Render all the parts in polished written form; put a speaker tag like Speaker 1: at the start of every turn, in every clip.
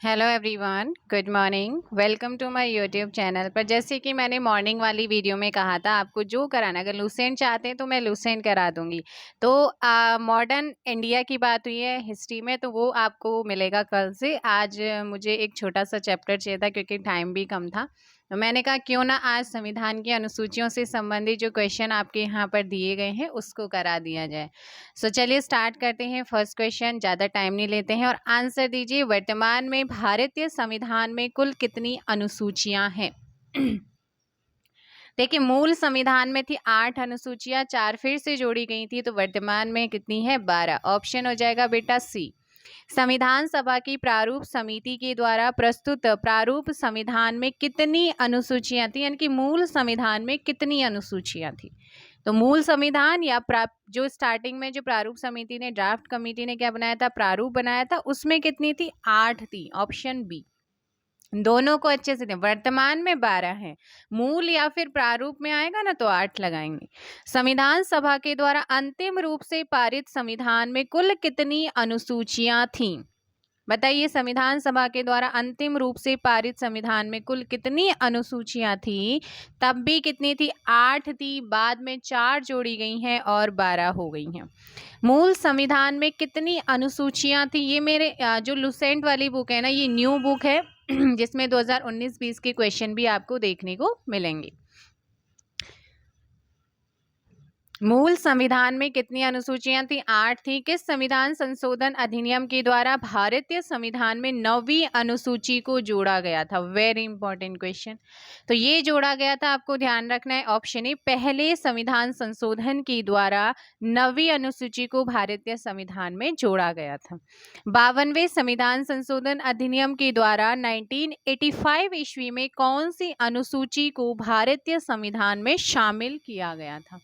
Speaker 1: Hello everyone, good morning. Welcome to my YouTube channel पर। जैसे कि मैंने मॉर्निंग वाली वीडियो में कहा था, आपको जो कराना, अगर लूसेंट चाहते हैं तो मैं लूसेंट करा दूंगी। तो मॉडर्न इंडिया की बात हुई है हिस्ट्री में, तो वो आपको मिलेगा कल से। आज मुझे एक छोटा सा चैप्टर चाहिए था क्योंकि टाइम भी कम था, तो मैंने कहा क्यों ना आज संविधान की अनुसूचियों से संबंधित जो क्वेश्चन आपके यहाँ पर दिए गए हैं उसको करा दिया जाए। सो चलिए स्टार्ट करते हैं। फर्स्ट क्वेश्चन, ज़्यादा टाइम नहीं लेते हैं और आंसर दीजिए। वर्तमान में भारतीय संविधान में कुल कितनी अनुसूचियां हैं? देखिए, मूल संविधान में थी 8 अनुसूचियां, 4 फिर से जोड़ी गई थी, तो वर्तमान में कितनी है? 12। ऑप्शन हो जाएगा बेटा सी। संविधान सभा की प्रारूप समिति के द्वारा प्रस्तुत प्रारूप संविधान में कितनी अनुसूचियां थी, यानी कि मूल संविधान में कितनी अनुसूचियां थी? तो मूल संविधान या जो स्टार्टिंग में जो प्रारूप समिति ने, ड्राफ्ट कमेटी ने क्या बनाया था, प्रारूप बनाया था, उसमें कितनी थी? 8 थी। Option B. दोनों को अच्छे से दें। वर्तमान में 12 है, मूल या फिर प्रारूप में आएगा ना तो 8 लगाएंगे। संविधान सभा के द्वारा अंतिम रूप से पारित संविधान में कुल कितनी अनुसूचियां थीं? बताइए, संविधान सभा के द्वारा अंतिम रूप से पारित संविधान में कुल कितनी अनुसूचियां थी? तब भी कितनी थी? 8 थी, बाद में 4 जोड़ी गई हैं और 12 हो गई हैं। मूल संविधान में कितनी अनुसूचियां थी? ये मेरे जो लुसेंट वाली बुक है ना, ये न्यू बुक है जिसमें 2019-20 के क्वेश्चन भी आपको देखने को मिलेंगे। मूल संविधान में कितनी अनुसूचियां थी? 8 थी। किस संविधान संशोधन अधिनियम के द्वारा भारतीय संविधान में 9वीं अनुसूची को जोड़ा गया था? Very important question. तो ये जोड़ा गया था, आपको ध्यान रखना है। ऑप्शन ए, पहले संविधान संशोधन के द्वारा 9वीं अनुसूची को भारतीय संविधान में जोड़ा गया था। 52वें संविधान संशोधन अधिनियम के द्वारा 1985 ईस्वी में कौन सी अनुसूची को भारतीय संविधान में शामिल किया गया था?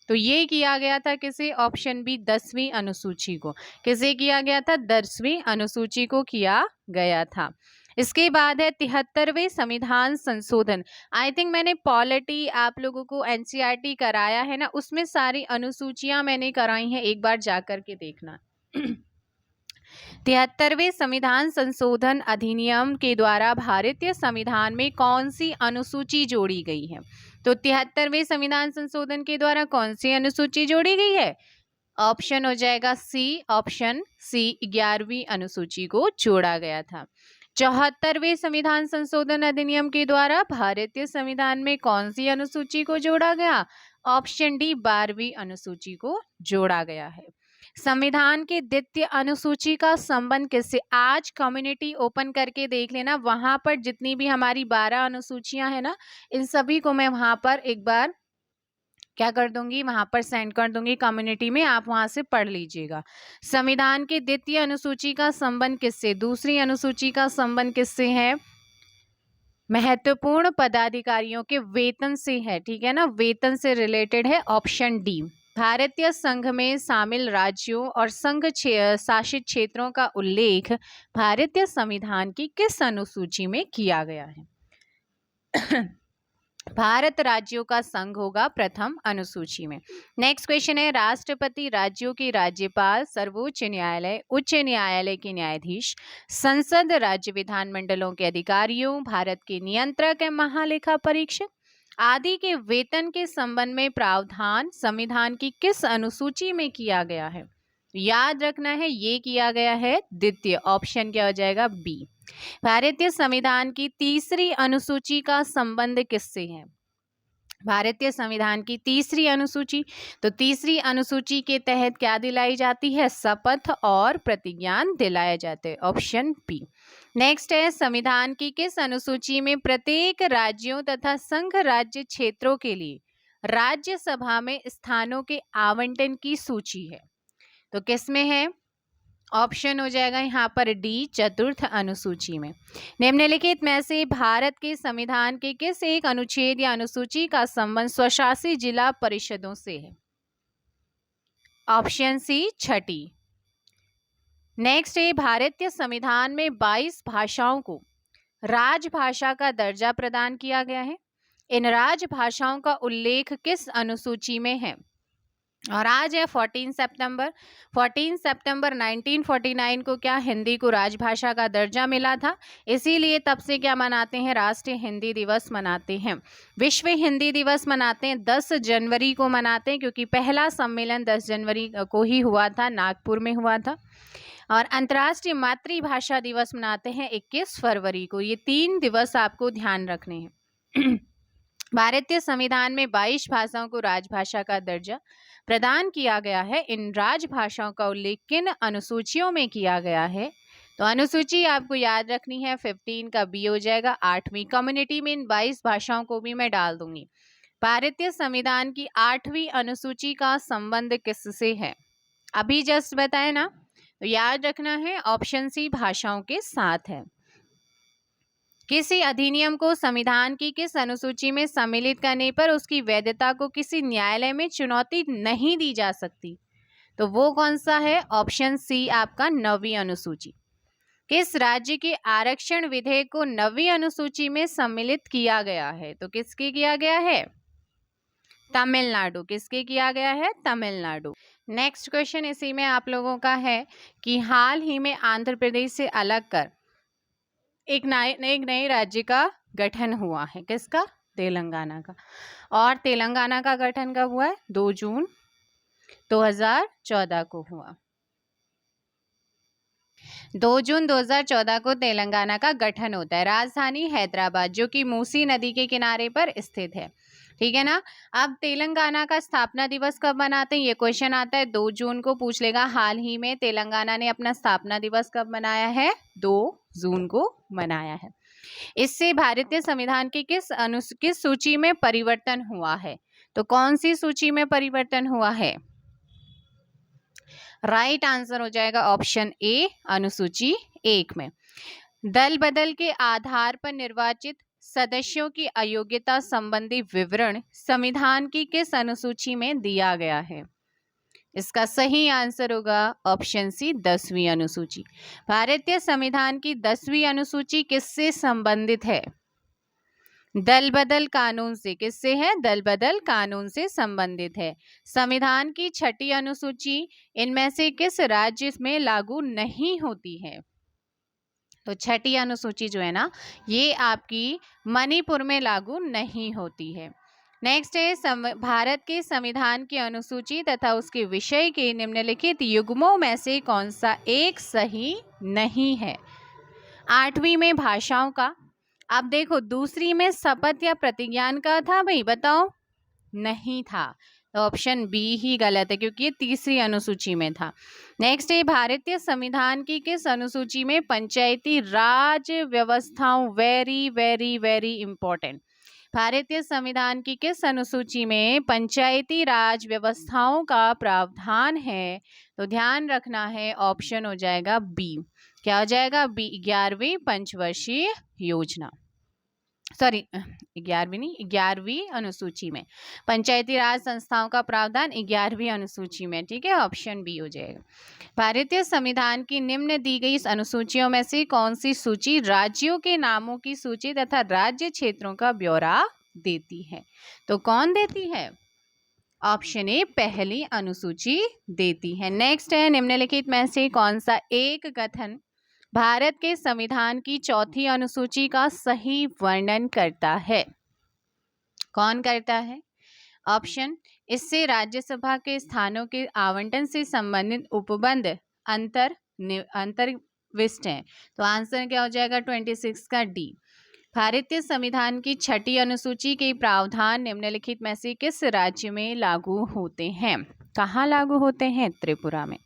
Speaker 1: तो ये किया गया था किसे? ऑप्शन बी, 10वीं अनुसूची को। किसे किया गया था? 10वीं अनुसूची को किया गया था। इसके बाद है 73वें संविधान संशोधन। आई थिंक मैंने पॉलिटी आप लोगों को एनसीईआरटी कराया है ना, उसमें सारी अनुसूचियां मैंने कराई हैं, एक बार जाकर के देखना। 73वें संविधान संशोधन अधिनियम के द्वारा भारतीय संविधान में कौन सी अनुसूची जोड़ी गई है? तो 73वें संविधान संशोधन के द्वारा कौन सी अनुसूची जोड़ी गई है? ऑप्शन हो जाएगा सी। ऑप्शन सी, 11वीं अनुसूची को जोड़ा गया था। 74वें संविधान संशोधन अधिनियम के द्वारा भारतीय संविधान में कौन सी अनुसूची को जोड़ा गया? ऑप्शन डी, 12वीं अनुसूची को जोड़ा गया है। संविधान के द्वितीय अनुसूची का संबंध किससे? आज कम्युनिटी ओपन करके देख लेना, वहां पर जितनी भी हमारी 12 अनुसूचियां हैं ना, इन सभी को मैं वहां पर एक बार क्या कर दूंगी, वहां पर सेंड कर दूंगी कम्युनिटी में, आप वहां से पढ़ लीजिएगा। संविधान की द्वितीय अनुसूची का संबंध किससे? दूसरी अनुसूची का संबंध किससे है? महत्वपूर्ण पदाधिकारियों के वेतन से है, ठीक है ना, वेतन से रिलेटेड है। Option D. भारतीय संघ में शामिल राज्यों और संघ शासित क्षेत्रों का उल्लेख भारतीय संविधान की किस अनुसूची में किया गया है? भारत राज्यों का संघ होगा प्रथम अनुसूची में। नेक्स्ट क्वेश्चन है, राष्ट्रपति, राज्यों के राज्यपाल, सर्वोच्च न्यायालय, उच्च न्यायालय के न्यायाधीश, संसद, राज्य विधानमंडलों के अधिकारियों, भारत के नियंत्रक एवं महालेखा परीक्षक आदि के वेतन के संबंध में प्रावधान संविधान की किस अनुसूची में किया गया है? याद रखना है, ये किया गया है द्वितीय। ऑप्शन क्या हो जाएगा? बी। भारतीय संविधान की तीसरी अनुसूची का संबंध किससे है? भारतीय संविधान की तीसरी अनुसूची, तो तीसरी अनुसूची के तहत क्या दिलाई जाती है? शपथ और प्रतिज्ञान दिलाए जाते हैं। Option B. नेक्स्ट है, संविधान की किस अनुसूची में प्रत्येक राज्यों तथा संघ राज्य क्षेत्रों के लिए राज्यसभा में स्थानों के आवंटन की सूची है? तो किस में है? ऑप्शन हो जाएगा यहाँ पर डी, चतुर्थ अनुसूची में। निम्नलिखित में से भारत के संविधान के किस एक अनुच्छेद या अनुसूची का संबंध स्वशासी जिला परिषदों से है? ऑप्शन सी, छठी। नेक्स्ट है, भारतीय संविधान में 22 भाषाओं को राजभाषा का दर्जा प्रदान किया गया है। इन राजभाषाओं का उल्लेख किस अनुसूची में है? और आज है 14 सितंबर 1949 को क्या हिंदी को राजभाषा का दर्जा मिला था, इसीलिए तब से क्या मनाते हैं, राष्ट्रीय हिंदी दिवस मनाते हैं। विश्व हिंदी दिवस मनाते हैं 10 जनवरी को मनाते हैं, क्योंकि पहला सम्मेलन 10 जनवरी को ही हुआ था, नागपुर में हुआ था। और अंतर्राष्ट्रीय मातृभाषा दिवस मनाते हैं 21 फरवरी को। ये 3 दिवस आपको ध्यान रखने हैं। भारतीय संविधान में 22 भाषाओं को राजभाषा का दर्जा प्रदान किया गया है। इन राजभाषाओं का उल्लेख किन अनुसूचियों में किया गया है, तो अनुसूची आपको याद रखनी है, 15 का बी हो जाएगा। 8वीं कम्युनिटी में इन 22 भाषाओं को भी मैं डाल दूंगी। भारतीय संविधान की 8वीं अनुसूची का संबंध किससे है, अभी जस्ट बताए ना, तो याद रखना है ऑप्शन सी भाषाओं के साथ है। किसी अधिनियम को संविधान की किस अनुसूची में सम्मिलित करने पर उसकी वैधता को किसी न्यायालय में चुनौती नहीं दी जा सकती, तो वो कौन सा है, ऑप्शन सी आपका 9वीं अनुसूची। किस राज्य के आरक्षण विधेयक को 9वीं अनुसूची में सम्मिलित किया गया है, तो किसके किया गया है, तमिलनाडु। किसके किया गया है, तमिलनाडु। नेक्स्ट क्वेश्चन इसी में आप लोगों का है कि हाल ही में आंध्र प्रदेश से अलग कर एक नए राज्य का गठन हुआ है, किसका, तेलंगाना का। और तेलंगाना का गठन कब हुआ है, 2 जून 2014 को हुआ। 2 जून 2014 को तेलंगाना का गठन होता है। राजधानी हैदराबाद, जो कि मूसी नदी के किनारे पर स्थित है, ठीक है ना। अब तेलंगाना का स्थापना दिवस कब मनाते हैं, ये क्वेश्चन आता है, 2 जून को पूछ लेगा। हाल ही में तेलंगाना ने अपना स्थापना दिवस कब मनाया है, 2 जून को मनाया है। इससे भारतीय संविधान की किस सूची में परिवर्तन हुआ है, तो कौन सी सूची में परिवर्तन हुआ है, राइट आंसर हो जाएगा ऑप्शन ए, अनुसूची 1 में। दल बदल के आधार पर निर्वाचित सदस्यों की अयोग्यता संबंधी विवरण संविधान की किस अनुसूची में दिया गया है, इसका सही आंसर होगा ऑप्शन सी, 10वीं अनुसूची। भारतीय संविधान की 10वीं अनुसूची किससे संबंधित है, दल बदल कानून से। किससे है, दल बदल कानून से संबंधित है। संविधान की 6ठी अनुसूची इनमें से किस राज्य में लागू नहीं होती है, तो 6ठी अनुसूची जो है ना, ये आपकी मणिपुर में लागू नहीं होती है। नेक्स्ट है भारत के संविधान की अनुसूची तथा उसके विषय के निम्नलिखित युग्मों में से कौन सा एक सही नहीं है। 8वीं में भाषाओं का, अब देखो दूसरी में शपथ या प्रतिज्ञान का था, भाई बताओ, नहीं था, तो ऑप्शन बी ही गलत है, क्योंकि ये तीसरी अनुसूची में था। नेक्स्ट है भारतीय संविधान की किस अनुसूची में पंचायती राज व्यवस्थाओं, वेरी वेरी वेरी इंपॉर्टेंट, भारतीय संविधान की किस अनुसूची में पंचायती राज व्यवस्थाओं का प्रावधान है, तो ध्यान रखना है ऑप्शन हो जाएगा बी। क्या हो जाएगा, बी, 11वीं पंचवर्षीय योजना, सॉरी 11वीं नहीं, 11वीं अनुसूची में पंचायती राज संस्थाओं का प्रावधान 11वीं अनुसूची में, ठीक है, ऑप्शन बी हो जाएगा। भारतीय संविधान की निम्न दी गई इस अनुसूचियों में से कौन सी सूची राज्यों के नामों की सूची तथा राज्य क्षेत्रों का ब्यौरा देती है, तो कौन देती है, ऑप्शन ए, पहली अनुसूची देती है। नेक्स्ट है निम्नलिखित में से कौन सा एक कथन भारत के संविधान की 4थी अनुसूची का सही वर्णन करता है, कौन करता है, ऑप्शन, इससे राज्यसभा के स्थानों के आवंटन से संबंधित उपबंध अंतर्विष्ट है, तो आंसर क्या हो जाएगा 26 का डी। भारतीय संविधान की 6ठी अनुसूची के प्रावधान निम्नलिखित में से किस राज्य में लागू होते हैं, कहाँ लागू होते हैं, त्रिपुरा में।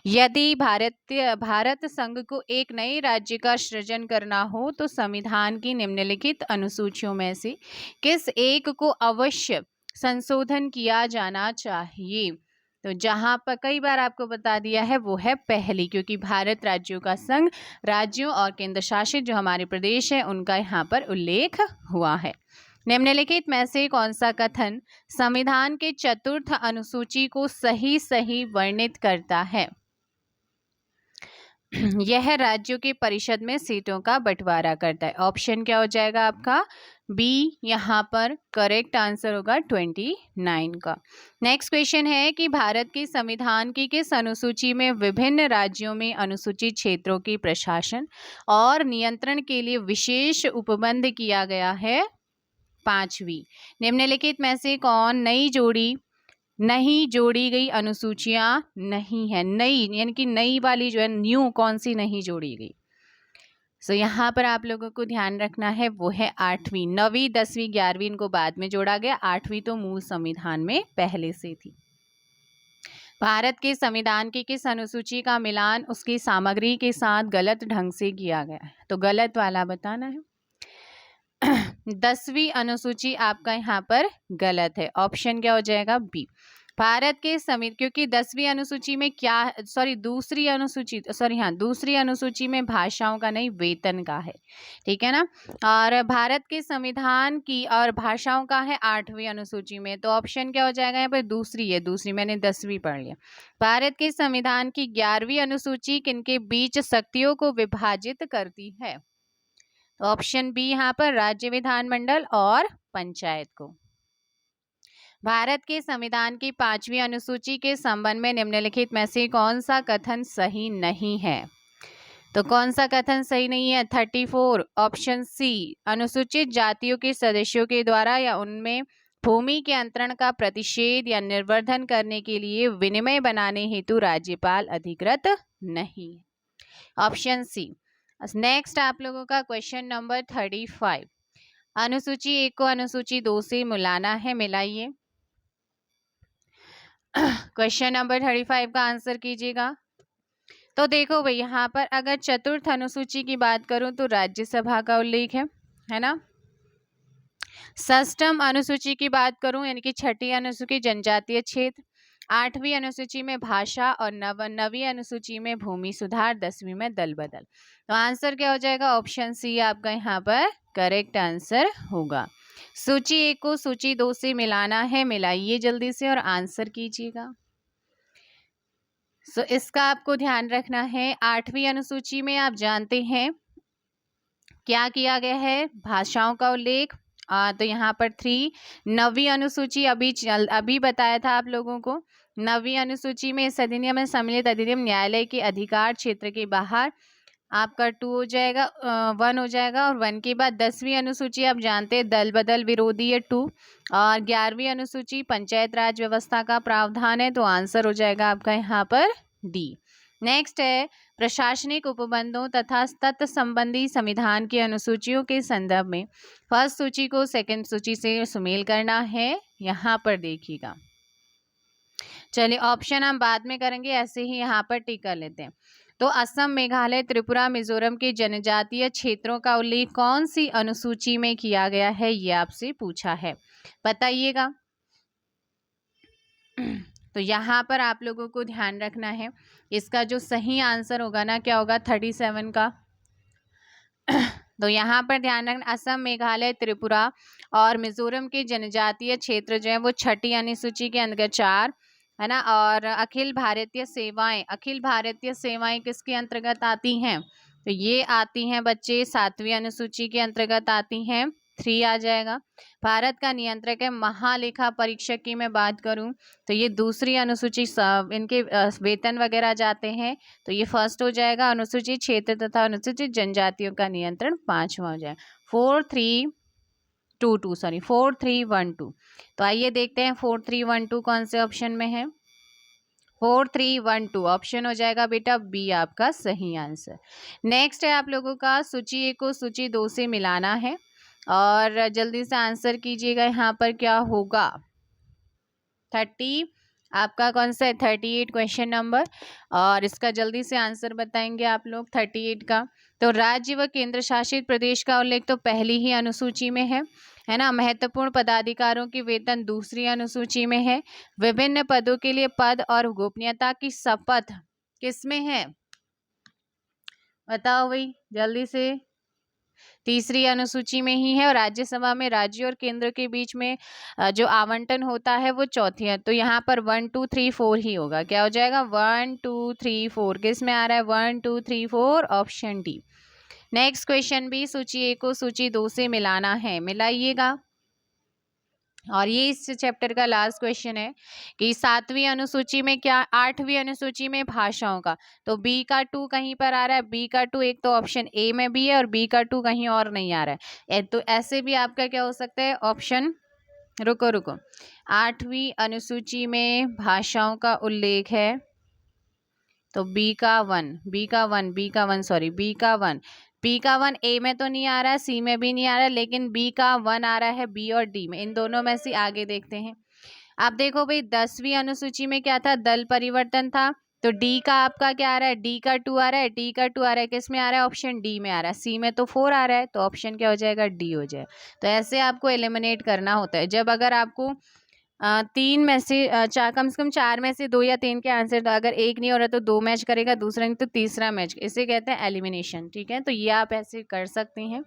Speaker 1: यदि भारत संघ को एक नए राज्य का सृजन करना हो तो संविधान की निम्नलिखित अनुसूचियों में से किस एक को अवश्य संशोधन किया जाना चाहिए, तो जहां पर कई बार आपको बता दिया है वो है पहली, क्योंकि भारत राज्यों का संघ, राज्यों और केंद्र शासित जो हमारे प्रदेश है उनका यहाँ पर उल्लेख हुआ है। निम्नलिखित में से कौन सा कथन संविधान के 4th अनुसूची को सही वर्णित करता है, यह राज्यों की परिषद में सीटों का बंटवारा करता है। ऑप्शन क्या हो जाएगा आपका? बी यहाँ पर करेक्ट आंसर होगा 29 का। नेक्स्ट क्वेश्चन है कि भारत के संविधान की किस अनुसूची में विभिन्न राज्यों में अनुसूचित क्षेत्रों की प्रशासन और नियंत्रण के लिए विशेष उपबंध किया गया है? 5वीं। निम्नलिखित में से कौन नहीं जोड़ी गई अनुसूचियां नहीं है? नई यानी कि नई वाली जो है, न्यू कौन सी नहीं जोड़ी गई? सो यहाँ पर आप लोगों को ध्यान रखना है वो है 8वीं। 9वीं 10वीं 11वीं इनको बाद में जोड़ा गया, 8वीं तो मूल संविधान में पहले से थी। भारत के संविधान की किस अनुसूची का मिलान उसकी सामग्री के साथ गलत ढंग से किया गया है? तो गलत वाला बताना है। 10वीं अनुसूची आपका यहाँ पर गलत है। ऑप्शन क्या हो जाएगा? बी। भारत के क्योंकि 10वीं अनुसूची में दूसरी अनुसूची में भाषाओं का नहीं, वेतन का है, ठीक है ना। और भारत के संविधान की और भाषाओं का है 8वीं अनुसूची में, तो ऑप्शन क्या हो जाएगा यहाँ पर? दूसरी है। दूसरी मैंने 10वीं पढ़ लिया। भारत के संविधान की 11वीं अनुसूची किनके बीच शक्तियों को विभाजित करती है? तो ऑप्शन बी यहाँ पर राज्य विधानमंडल और पंचायत को। भारत के संविधान की 5वीं अनुसूची के संबंध में निम्नलिखित में से कौन सा कथन सही नहीं है? तो कौन सा कथन सही नहीं है? 34 ऑप्शन सी, अनुसूचित जातियों के सदस्यों के द्वारा या उनमें भूमि के अंतरण का प्रतिषेध या निर्वर्धन करने के लिए विनिमय बनाने हेतु राज्यपाल अधिकृत नहीं। Option C. नेक्स्ट आप लोगों का क्वेश्चन नंबर 35। अनुसूची 1 को अनुसूची 2 से मिलाना है, मिलाइए। क्वेश्चन नंबर 35 का आंसर कीजिएगा। तो देखो भाई, यहाँ पर अगर चतुर्थ अनुसूची की बात करूं तो राज्यसभा का उल्लेख है ना। षष्ठम अनुसूची की बात करूं यानी कि 6ठी अनुसूची जनजातीय क्षेत्र, 8वीं अनुसूची में भाषा और 9वीं अनुसूची में भूमि सुधार, 10वीं में दल बदल। तो आंसर क्या हो जाएगा? ऑप्शन सी आपका यहाँ पर करेक्ट आंसर होगा। सूची 1 को सूची 2 से मिलाना है, मिलाइए जल्दी से और आंसर कीजिएगा। सो इसका आपको ध्यान रखना है। 8वीं अनुसूची में आप जानते हैं क्या किया गया है? भाषाओं का उल्लेख। तो यहाँ पर 3। 9वीं अनुसूची अभी बताया था आप लोगों को। 9वीं अनुसूची में इस अधिनियम में सम्मिलित अधिनियम न्यायालय के अधिकार क्षेत्र के बाहर, आपका 2 हो जाएगा, 1 हो जाएगा। और 1 के बाद 10वीं अनुसूची आप जानते हैं दल बदल विरोधी है, 2। और 11वीं अनुसूची पंचायत राज व्यवस्था का प्रावधान है, तो आंसर हो जाएगा आपका यहाँ पर डी। नेक्स्ट है प्रशासनिक उपबंधों तथा तत्संबंधी संविधान की अनुसूचियों के संदर्भ में फर्स्ट सूची को सेकंड सूची से सुमेल करना है। यहाँ पर देखिएगा, चलिए ऑप्शन हम बाद में करेंगे, ऐसे ही यहाँ पर टिक कर लेते हैं। तो असम, मेघालय, त्रिपुरा, मिजोरम के जनजातीय क्षेत्रों का उल्लेख कौन सी अनुसूची में किया गया है, ये आपसे पूछा है, बताइएगा। तो यहाँ पर आप लोगों को ध्यान रखना है, इसका जो सही आंसर होगा ना, क्या होगा? 37 का। तो यहाँ पर ध्यान रखना, असम, मेघालय, त्रिपुरा और मिजोरम के जनजातीय क्षेत्र जो है वो 6ठी अनुसूची के अंतर्गत 4 है ना। और अखिल भारतीय सेवाएं किसके अंतर्गत आती हैं? तो ये आती हैं बच्चे 7वीं अनुसूची के अंतर्गत आती हैं, 3 आ जाएगा। भारत का नियंत्रक है महालेखा परीक्षक की मैं बात करूं तो ये दूसरी अनुसूची, इनके वेतन वगैरह जाते हैं, तो ये फर्स्ट हो जाएगा। अनुसूचित क्षेत्र तथा अनुसूचित जनजातियों का नियंत्रण 5वां हो जाएगा। 4312 तो आइए देखते हैं 4312 कौन से ऑप्शन में है। 4312 ऑप्शन हो जाएगा बेटा बी आपका सही आंसर। नेक्स्ट है आप लोगों का सूची 1 को सूची 2 से मिलाना है और जल्दी से आंसर कीजिएगा। यहाँ पर क्या होगा? 30 आपका कौन सा है? 38 क्वेश्चन नंबर, और इसका जल्दी से आंसर बताएंगे आप लोग 38 का। तो राज्य व केंद्र शासित प्रदेश का उल्लेख तो पहली ही अनुसूची में है ना। महत्वपूर्ण पदाधिकारियों की वेतन दूसरी अनुसूची में है। विभिन्न पदों के लिए पद और गोपनीयता की शपथ किसमें है? बताओ भाई जल्दी से। तीसरी अनुसूची में ही है, और राज्यसभा में राज्य और केंद्र के बीच में जो आवंटन होता है वो चौथी है। तो यहाँ पर 1 2 3 4 ही होगा। क्या हो जाएगा? 1 2 3 4 किस में आ रहा है? 1 2 3 4 ऑप्शन डी। नेक्स्ट क्वेश्चन भी सूची 1 को सूची 2 से मिलाना है, मिलाइएगा। और ये इस चैप्टर का लास्ट क्वेश्चन है कि 7वीं अनुसूची में क्या, 8वीं अनुसूची में भाषाओं का, तो बी का 2 कहीं पर आ रहा है। बी का 2 एक तो ऑप्शन ए में भी है और बी का 2 कहीं और नहीं आ रहा है। तो ऐसे भी आपका क्या हो सकता है ऑप्शन, रुको 8वीं अनुसूची में भाषाओं का उल्लेख है, तो बी का 1 ए में तो नहीं आ रहा है, सी में भी नहीं आ रहा है, लेकिन बी का 1 आ रहा है बी और डी में, इन दोनों में से आगे देखते हैं। आप देखो भाई 10वीं अनुसूची में क्या था? दल परिवर्तन था। तो डी का आपका क्या आ रहा है? डी का 2 आ रहा है। डी का 2 आ रहा है, किस में आ रहा है? ऑप्शन डी में आ रहा है। सी में तो 4 आ रहा है, तो ऑप्शन क्या हो जाएगा? डी हो जाए। तो ऐसे आपको एलिमिनेट करना होता है। जब अगर आपको 3 में से कम से कम 4 में से 2 या 3 के आंसर, तो अगर एक नहीं हो रहा तो 2 मैच करेगा, दूसरा नहीं तो तीसरा मैच, इसे कहते हैं एलिमिनेशन। ठीक है, तो ये आप ऐसे कर सकती हैं।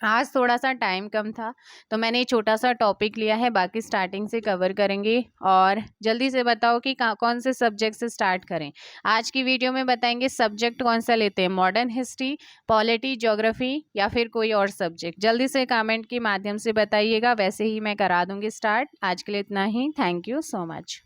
Speaker 1: आज थोड़ा सा टाइम कम था तो मैंने ये छोटा सा टॉपिक लिया है, बाकी स्टार्टिंग से कवर करेंगे। और जल्दी से बताओ कि कौन से सब्जेक्ट से स्टार्ट करें। आज की वीडियो में बताएंगे सब्जेक्ट कौन सा लेते हैं, मॉडर्न हिस्ट्री, पॉलिटी, ज्योग्राफी या फिर कोई और सब्जेक्ट। जल्दी से कमेंट के माध्यम से बताइएगा, वैसे ही मैं करा दूंगी स्टार्ट। आज के लिए इतना ही। Thank you so much.